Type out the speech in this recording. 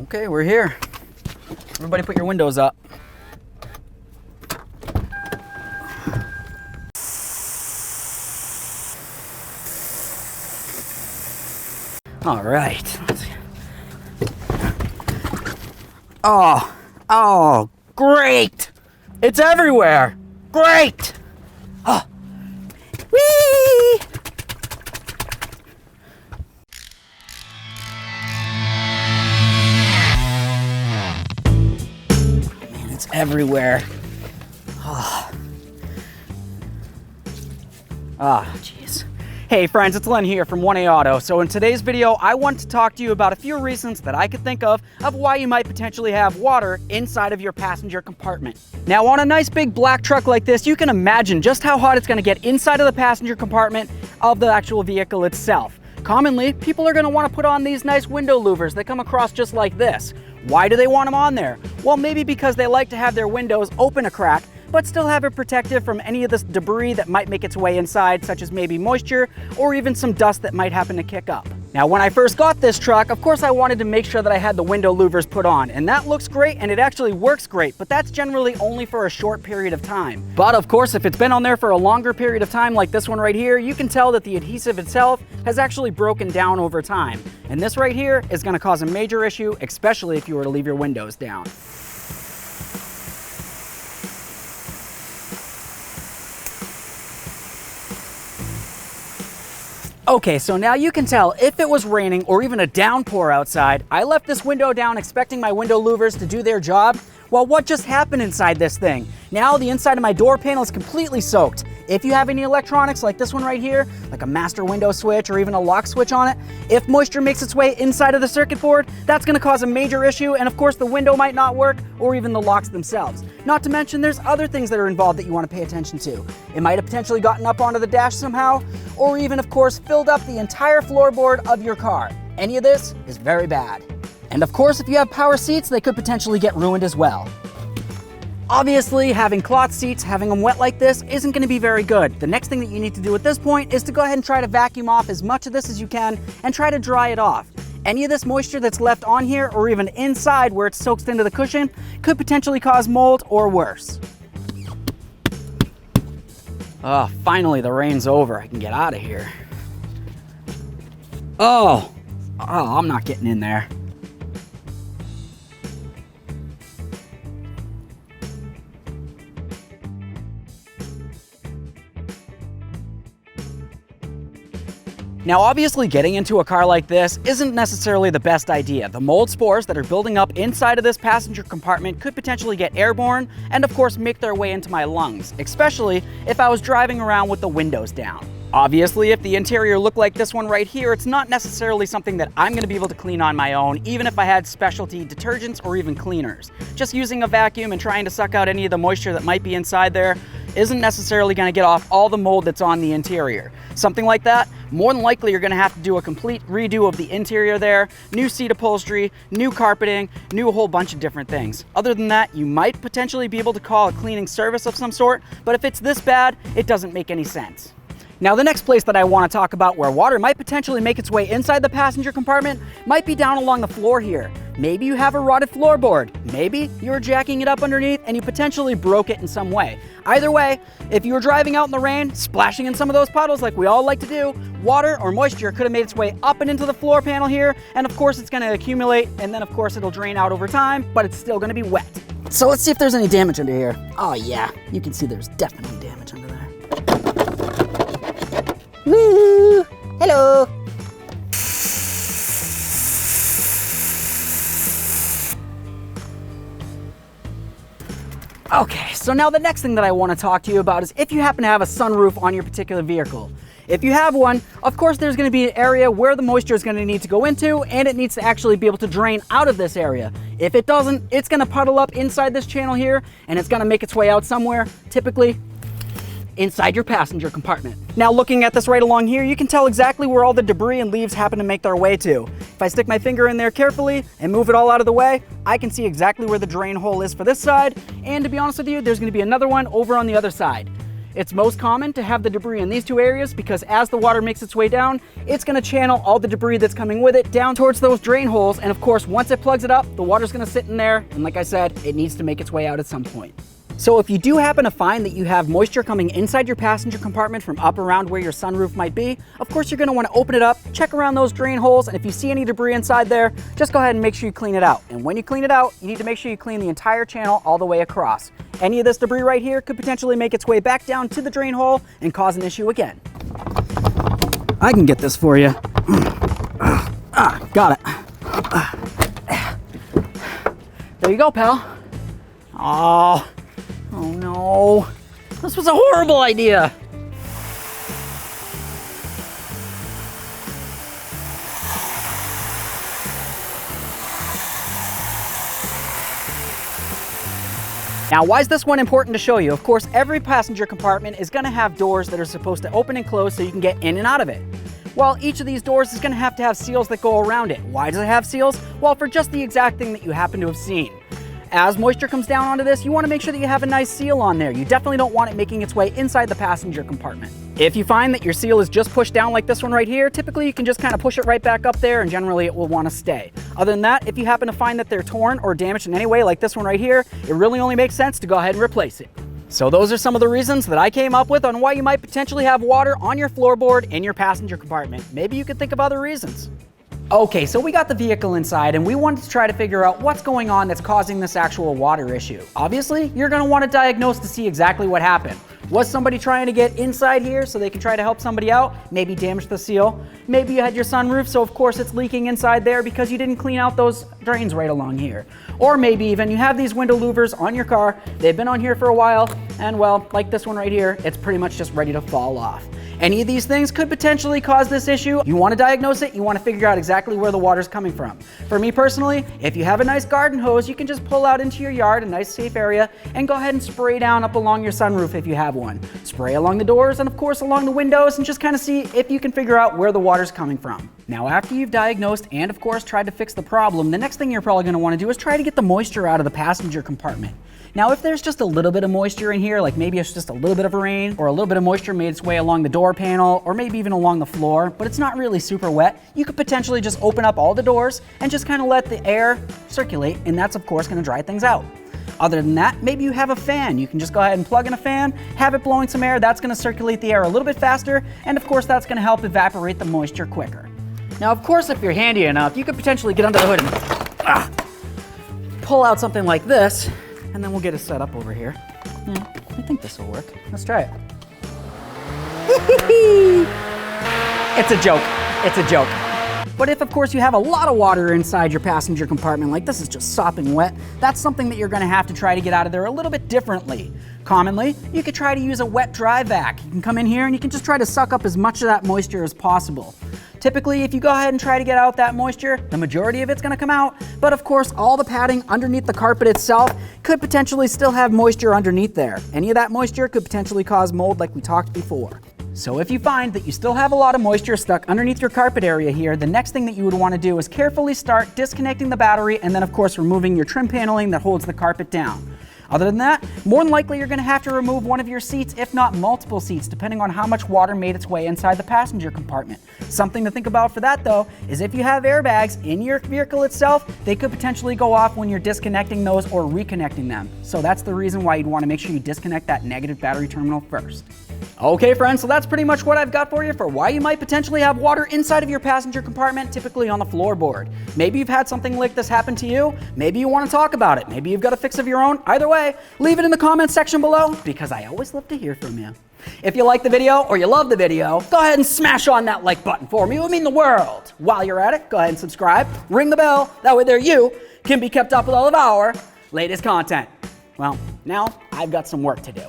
Okay, we're here. Everybody put your windows up. All right. Oh, great! It's everywhere! Great! Oh. Whee! Man, it's everywhere. Oh, jeez. Hey friends, it's Len here from 1A Auto. So in today's video, I want to talk to you about a few reasons that I could think of why you might potentially have water inside of your passenger compartment. Now on a nice big black truck like this, you can imagine just how hot it's going to get inside of the passenger compartment of the actual vehicle itself. Commonly, people are going to want to put on these nice window louvers that come across just like this. Why do they want them on there? Well, maybe because they like to have their windows open a crack, but still have it protected from any of this debris that might make its way inside, such as maybe moisture or even some dust that might happen to kick up. Now, when I first got this truck, of course I wanted to make sure that I had the window louvers put on, and that looks great and it actually works great, but that's generally only for a short period of time. But of course, if it's been on there for a longer period of time like this one right here, you can tell that the adhesive itself has actually broken down over time. And this right here is going to cause a major issue, especially if you were to leave your windows down. Okay, so now you can tell if it was raining or even a downpour outside, I left this window down expecting my window louvers to do their job. Well, what just happened inside this thing? Now the inside of my door panel is completely soaked. If you have any electronics like this one right here, like a master window switch or even a lock switch on it, if moisture makes its way inside of the circuit board, that's going to cause a major issue, and of course the window might not work or even the locks themselves. Not to mention there's other things that are involved that you want to pay attention to. It might have potentially gotten up onto the dash somehow, or even of course filled up the entire floorboard of your car. Any of this is very bad. And of course, if you have power seats, they could potentially get ruined as well. Obviously, having cloth seats, having them wet like this isn't going to be very good. The next thing that you need to do at this point is to go ahead and try to vacuum off as much of this as you can and try to dry it off. Any of this moisture that's left on here or even inside where it soaks into the cushion could potentially cause mold or worse. Oh, finally the rain's over. I can get out of here. Oh, I'm not getting in there. Now obviously getting into a car like this isn't necessarily the best idea. The mold spores that are building up inside of this passenger compartment could potentially get airborne and of course make their way into my lungs, especially if I was driving around with the windows down. Obviously, if the interior looked like this one right here, it's not necessarily something that I'm going to be able to clean on my own, even if I had specialty detergents or even cleaners. Just using a vacuum and trying to suck out any of the moisture that might be inside there isn't necessarily going to get off all the mold that's on the interior. Something like that, more than likely you're going to have to do a complete redo of the interior there, new seat upholstery, new carpeting, new whole bunch of different things. Other than that, you might potentially be able to call a cleaning service of some sort, but if it's this bad, it doesn't make any sense. Now the next place that I want to talk about where water might potentially make its way inside the passenger compartment might be down along the floor here. Maybe you have a rotted floorboard. Maybe you were jacking it up underneath and you potentially broke it in some way. Either way, if you were driving out in the rain, splashing in some of those puddles like we all like to do, water or moisture could have made its way up and into the floor panel here, and of course it's going to accumulate, and then of course it'll drain out over time, but it's still going to be wet. So let's see if there's any damage under here. Oh yeah, you can see there's definitely damage under there. Woo! Hello! Okay, so now the next thing that I want to talk to you about is if you happen to have a sunroof on your particular vehicle. If you have one, of course there's going to be an area where the moisture is going to need to go into, and it needs to actually be able to drain out of this area. If it doesn't, it's going to puddle up inside this channel here, and it's going to make its way out somewhere, typically inside your passenger compartment. Now looking at this right along here, you can tell exactly where all the debris and leaves happen to make their way to. If I stick my finger in there carefully and move it all out of the way, I can see exactly where the drain hole is for this side, and to be honest with you, there's going to be another one over on the other side. It's most common to have the debris in these two areas because as the water makes its way down, it's going to channel all the debris that's coming with it down towards those drain holes. And of course, once it plugs it up, the water's going to sit in there. And like I said, it needs to make its way out at some point. So if you do happen to find that you have moisture coming inside your passenger compartment from up around where your sunroof might be, of course you're going to want to open it up, check around those drain holes, and if you see any debris inside there, just go ahead and make sure you clean it out. And when you clean it out, you need to make sure you clean the entire channel all the way across. Any of this debris right here could potentially make its way back down to the drain hole and cause an issue again. I can get this for you. Got it. There you go, pal. Oh no, this was a horrible idea. Now, why is this one important to show you? Of course, every passenger compartment is going to have doors that are supposed to open and close so you can get in and out of it. Well, each of these doors is going to have seals that go around it. Why does it have seals? Well, for just the exact thing that you happen to have seen. As moisture comes down onto this, you want to make sure that you have a nice seal on there. You definitely don't want it making its way inside the passenger compartment. If you find that your seal is just pushed down like this one right here, typically you can just kind of push it right back up there and generally it will want to stay. Other than that, if you happen to find that they're torn or damaged in any way like this one right here, it really only makes sense to go ahead and replace it. So those are some of the reasons that I came up with on why you might potentially have water on your floorboard in your passenger compartment. Maybe you could think of other reasons. Okay, so we got the vehicle inside and we wanted to try to figure out what's going on that's causing this actual water issue. Obviously, you're going to want to diagnose to see exactly what happened. Was somebody trying to get inside here so they can try to help somebody out? Maybe damage the seal. Maybe you had your sunroof, so of course it's leaking inside there because you didn't clean out those drains right along here. Or maybe even you have these window louvers on your car. They've been on here for a while, and well, like this one right here, it's pretty much just ready to fall off. Any of these things could potentially cause this issue. You want to diagnose it, you want to figure out exactly where the water's coming from. For me personally, if you have a nice garden hose, you can just pull out into your yard, a nice safe area, and go ahead and spray down up along your sunroof if you have one. Spray along the doors and of course along the windows and just kind of see if you can figure out where the water's coming from. Now after you've diagnosed and of course tried to fix the problem, the next thing you're probably going to want to do is try to get the moisture out of the passenger compartment. Now, if there's just a little bit of moisture in here, like maybe it's just a little bit of rain or a little bit of moisture made its way along the door panel or maybe even along the floor, but it's not really super wet, you could potentially just open up all the doors and just kind of let the air circulate, and that's of course going to dry things out. Other than that, maybe you have a fan. You can just go ahead and plug in a fan, have it blowing some air. That's going to circulate the air a little bit faster, and of course that's going to help evaporate the moisture quicker. Now, of course, if you're handy enough, you could potentially get under the hood and pull out something like this, and then we'll get it set up over here. Yeah, I think this will work. Let's try it. It's a joke. It's a joke. But if, of course, you have a lot of water inside your passenger compartment, like this is just sopping wet, that's something that you're going to have to try to get out of there a little bit differently. Commonly, you could try to use a wet dry vac. You can come in here and you can just try to suck up as much of that moisture as possible. Typically, if you go ahead and try to get out that moisture, the majority of it's going to come out, but of course, all the padding underneath the carpet itself could potentially still have moisture underneath there. Any of that moisture could potentially cause mold like we talked before. So if you find that you still have a lot of moisture stuck underneath your carpet area here, the next thing that you would want to do is carefully start disconnecting the battery and then of course removing your trim paneling that holds the carpet down. Other than that, more than likely you're going to have to remove one of your seats, if not multiple seats, depending on how much water made its way inside the passenger compartment. Something to think about for that though, is if you have airbags in your vehicle itself, they could potentially go off when you're disconnecting those or reconnecting them. So that's the reason why you'd want to make sure you disconnect that negative battery terminal first. Okay friends, so that's pretty much what I've got for you for why you might potentially have water inside of your passenger compartment, typically on the floorboard. Maybe you've had something like this happen to you, maybe you want to talk about it, maybe you've got a fix of your own. Either way, leave it in the comments section below because I always love to hear from you. If you like the video or you love the video, go ahead and smash on that like button for me. It would mean the world. While you're at it, go ahead and subscribe, ring the bell, that way there you can be kept up with all of our latest content. Well, now I've got some work to do.